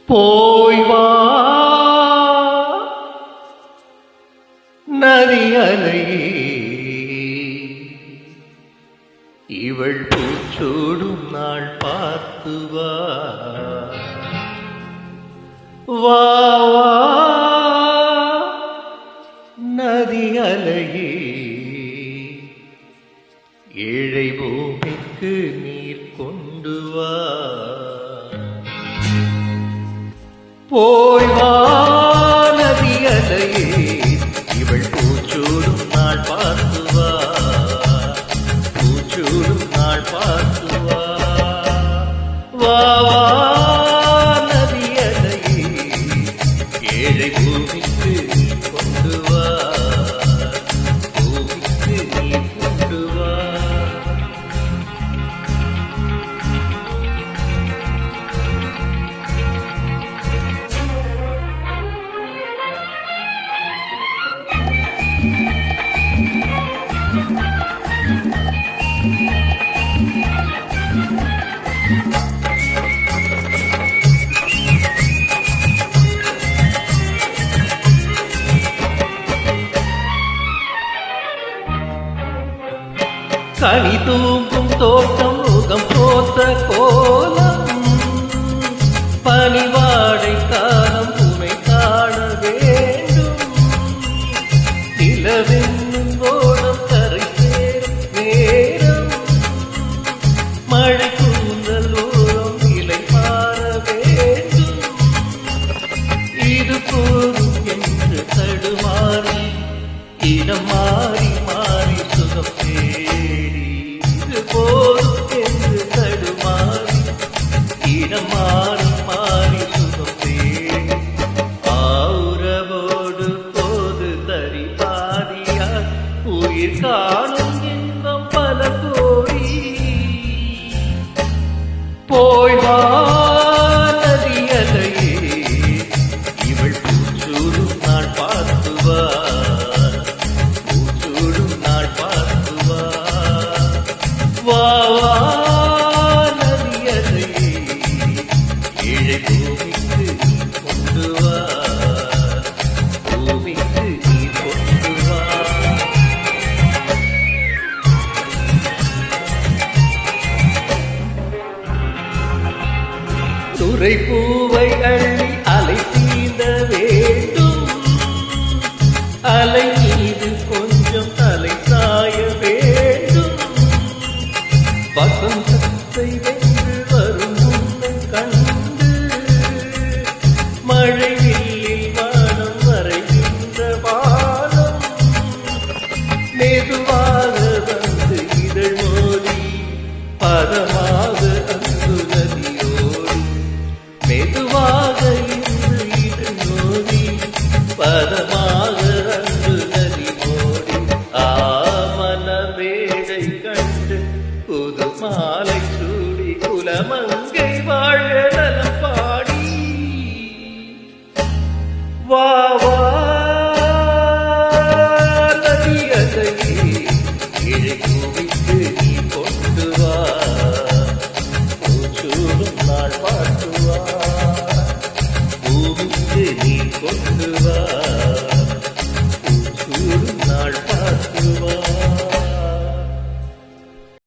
போய் வா நதி அலையே, இவள் பூச்சூடும் நாள் பார்த்து வா. வா வா நதி அலையே, ஏழை பூமிக்கு நீர் கொண்டு வா. போய் வா நதி அலையே, இவள் பூச்சூடும் நாள் பார்த்து வா. பூச்சூடும் நாள் பார்த்து வா. வா வா நதி அலையே, ஏழை பூமிக்கு நீ கொண்டு வா. பூமிக்கு நீ கொண்டு வா. கனி தூங்கும் தோட்டம் முகம் போத்த கோலம், பனிவாடை காலம் உமை காண வேண்டும். நிலவென்னும் கோலம் கரை சேரும் நேரம், மழை கூந்தல் ஓரம் நிலை மாற வேண்டும். இது போதும் என்று தடுமாறி இடம் மாறி மாறி சுகம் தேடி. இது போதும் என்று தடுமாறி இடம் மாறி மாறி சுகம் தேடி. ஆவுரவோடு போது தரி பாதியார் உயிர் காணும் இன்பம் பல கோடி. போய் வா நதி அலையே, இவள் பூச்சூடும் நாள் பார்த்து வா. வா வா நதி அலையே, ஏழை பூமிக்கு நீ கொண்டு வா. பூமிக்கு நீ கொண்டு வா. துறை பூ